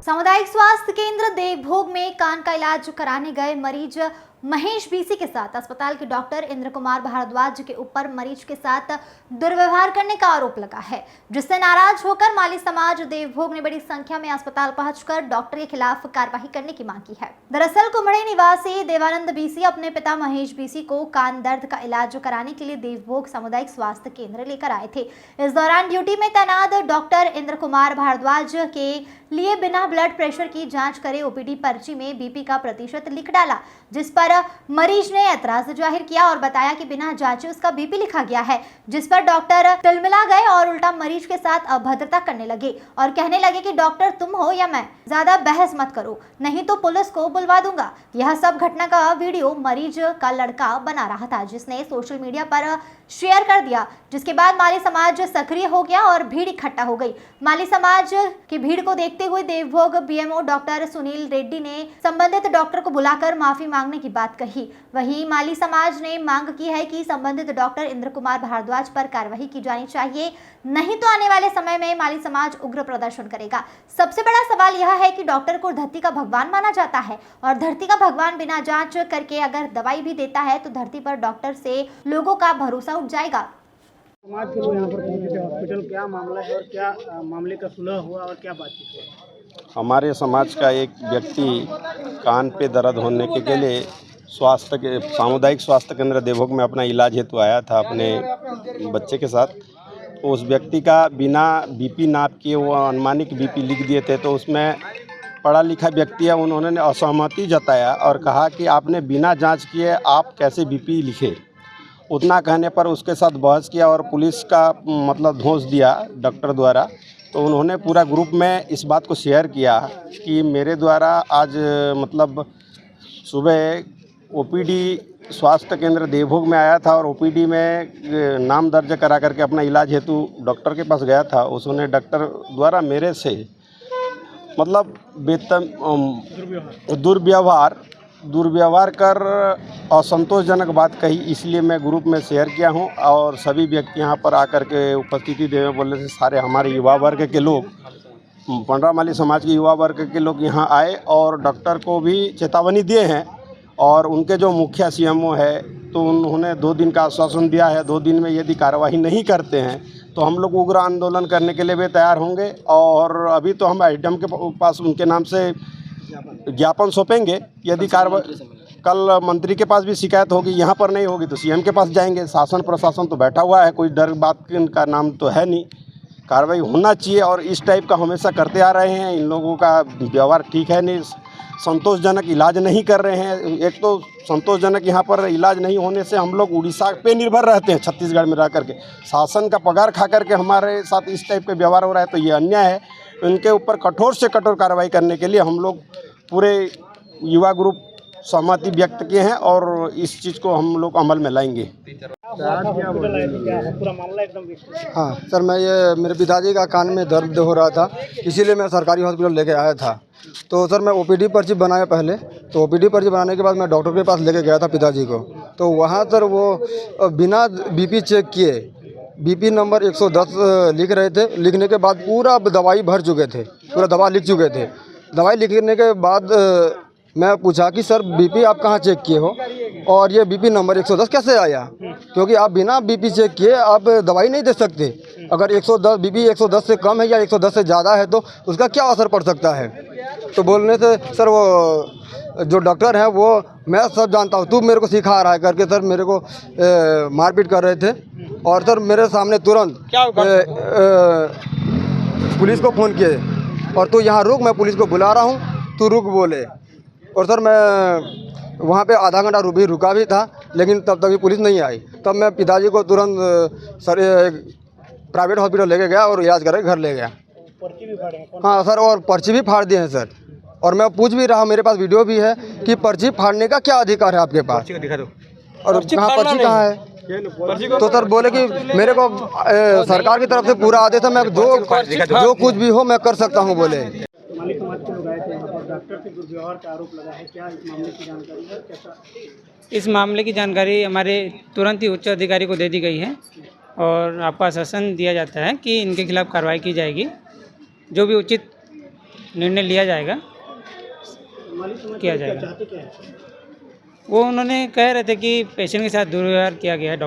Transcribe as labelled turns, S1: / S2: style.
S1: सामुदायिक स्वास्थ्य केंद्र देवभोग में कान का इलाज कराने गए मरीज महेश बीसी के साथ अस्पताल के डॉक्टर इंद्र कुमार भारद्वाज के ऊपर मरीज के साथ दुर्व्यवहार करने का आरोप लगा है, जिससे नाराज होकर माली समाज देवभोग ने बड़ी संख्या में अस्पताल पहुंचकर डॉक्टर के खिलाफ कार्रवाई करने की मांग की है। दरअसल कुमड़े निवासी देवानंद बीसी अपने पिता महेश बीसी को कान दर्द का इलाज कराने के लिए देवभोग सामुदायिक स्वास्थ्य केंद्र लेकर आए थे। इस दौरान ड्यूटी में तैनात डॉक्टर इंद्र कुमार भारद्वाज के लिए बिना ब्लड प्रेशर की जांच करे ओपीडी पर्ची में बीपी का प्रतिशत लिख डाला, जिस पर मरीज ने ऐतराज जाहिर किया और बताया कि बिना जांचे उसका बीपी लिखा गया है, जिस पर डॉक्टर तिलमिला गए और उल्टा मरीज के साथ अभद्रता करने लगे और कहने लगे कि डॉक्टर तुम हो या मैं, ज्यादा बहस मत करो नहीं तो पुलिस को बुलवा दूंगा। यह सब घटना का वीडियो मरीज का लड़का बना रहा था, जिसने सोशल मीडिया पर शेयर कर दिया, जिसके बाद माली समाज सक्रिय हो गया और भीड़ इकट्ठा हो गई। माली समाज की भीड़ को देखते हुए देवभोग बीएमओ डॉक्टर सुनील रेड्डी ने संबंधित डॉक्टर को बुलाकर माफी मांगने की बात कही। वहीं माली समाज ने मांग की है कि संबंधित डॉक्टर इंद्र कुमार भारद्वाज पर कार्रवाई की जानी चाहिए, नहीं तो आने वाले समय में माली समाज उग्र प्रदर्शन करेगा। सबसे बड़ा सवाल यह है कि डॉक्टर को धरती का भगवान माना जाता है और धरती का भगवान बिना जांच करके अगर दवाई भी देता है तो धरती पर डॉक्टर से लोगों का भरोसा उठ जाएगा।
S2: समाज के लोग यहाँ पर पहुंचे थे हॉस्पिटल, क्या मामला है और क्या मामले का सुलह हुआ और क्या बातचीत हुई?
S3: हमारे समाज का एक व्यक्ति कान पे दर्द होने के लिए सामुदायिक स्वास्थ्य केंद्र देवभोग में अपना इलाज हेतु आया था अपने बच्चे के साथ। तो उस व्यक्ति का बिना बीपी नाप किए वो अनुमानिक बीपी लिख दिए थे। तो उसमें पढ़ा लिखा व्यक्ति है, उन्होंने असहमति जताया और कहा कि आपने बिना जांच किए आप कैसे बीपी लिखे। उतना कहने पर उसके साथ बहस किया और पुलिस का मतलब धौंस दिया डॉक्टर द्वारा। तो उन्होंने पूरा ग्रुप में इस बात को शेयर किया कि मेरे द्वारा आज मतलब सुबह ओपीडी स्वास्थ्य केंद्र देवभोग में आया था और ओपीडी में नाम दर्ज करा करके अपना इलाज हेतु डॉक्टर के पास गया था। उसने डॉक्टर द्वारा मेरे से मतलब दुर्व्यवहार कर असंतोषजनक बात कही, इसलिए मैं ग्रुप में शेयर किया हूं। और सभी व्यक्ति यहां पर आकर के उपस्थिति देने बोलने से सारे हमारे युवा वर्ग के लोग, पंडरामाली समाज के युवा वर्ग के लोग यहां आए और डॉक्टर को भी चेतावनी दिए हैं। और उनके जो मुखिया सीएमओ है तो उन्होंने 2 दिन का आश्वासन दिया है, 2 दिन में यदि कार्रवाई नहीं करते हैं तो हम लोग उग्र आंदोलन करने के लिए भी तैयार होंगे। और अभी तो हम आईडीएम के पास उनके नाम से ज्ञापन सौंपेंगे। यदि कार्रवाई कल मंत्री के पास भी शिकायत होगी, यहाँ पर नहीं होगी तो सीएम के पास जाएंगे। शासन प्रशासन तो बैठा हुआ है, कोई डर बात का नाम तो है नहीं। कार्रवाई होना चाहिए और इस टाइप का हमेशा करते आ रहे हैं। इन लोगों का व्यवहार ठीक है नहीं, संतोषजनक इलाज नहीं कर रहे हैं। एक तो संतोषजनक यहाँ पर इलाज नहीं होने से हम लोग उड़ीसा पे निर्भर रहते हैं, छत्तीसगढ़ में रह करके शासन का पगार खा करके हमारे साथ इस टाइप का व्यवहार हो रहा है, तो ये अन्याय है। इनके ऊपर कठोर से कठोर कार्रवाई करने के लिए हम लोग पूरे युवा ग्रुप सहमति व्यक्त किए हैं और इस चीज़ को हम लोग अमल में लाएंगे।
S4: हाँ सर, मैं ये मेरे पिताजी का कान में दर्द हो रहा था, इसीलिए मैं सरकारी हॉस्पिटल लेके आया था। तो सर मैं ओपीडी पर्ची बनाया पहले, तो ओपीडी पर्ची बनाने के बाद मैं डॉक्टर के पास लेके गया था पिताजी को। तो वहाँ सर वो बिना बीपी चेक किए बीपी नंबर 110 लिख रहे थे। लिखने के बाद पूरा दवाई भर चुके थे, पूरा दवा लिख चुके थे। दवाई लिखने के बाद मैं पूछा कि सर बीपी आप कहाँ चेक किए हो और ये बीपी नंबर 110 कैसे आया, क्योंकि आप बिना बीपी चेक किए आप दवाई नहीं दे सकते। अगर 110 बीपी 110 से कम है या 110 से ज़्यादा है तो उसका क्या असर पड़ सकता है। तो बोलने से सर वो जो डॉक्टर हैं वो मैं सब जानता हूँ, तू मेरे को सिखा रहा है करके सर मेरे को मारपीट कर रहे थे। और सर मेरे सामने तुरंत पुलिस को फ़ोन किए और तू यहाँ रुक, मैं पुलिस को बुला रहा हूँ, तू रुक बोले। और सर मैं वहाँ पे आधा घंटा भी रुका भी था, लेकिन तब तक भी पुलिस नहीं आई। तब मैं पिताजी को तुरंत सर एक प्राइवेट हॉस्पिटल लेके गया और इलाज करके घर ले गया।
S2: पर्ची भी फाड़े?
S4: हाँ सर, और पर्ची भी फाड़ दिए हैं सर। और मैं पूछ भी रहा, मेरे पास वीडियो भी है कि पर्ची फाड़ने का क्या अधिकार है आपके पास।
S2: दिखा दो।
S4: और कहाँ पर्ची कहाँ है? तो सर बोले कि मेरे को सरकार की तरफ से पूरा आदेश है, मैं जो कुछ भी हो मैं कर सकता हूँ बोले।
S2: माली समाज के लोग आए थे यहाँ पर डॉक्टर से दुर्व्यवहार का आरोप लगा है, क्या इस मामले की जानकारी है, कैसा?
S5: इस मामले की जानकारी हमारे तुरंत ही उच्च अधिकारी को दे दी गई है और आपको आश्वासन दिया जाता है कि इनके खिलाफ कार्रवाई की जाएगी, जो भी उचित निर्णय लिया जाएगा
S2: मालिक समझ
S5: किया
S2: क्या
S5: जाएगा।
S2: चाहते क्या है?
S5: वो उन्होंने कह रहे थे कि पेशेंट के साथ दुर्व्यवहार किया गया है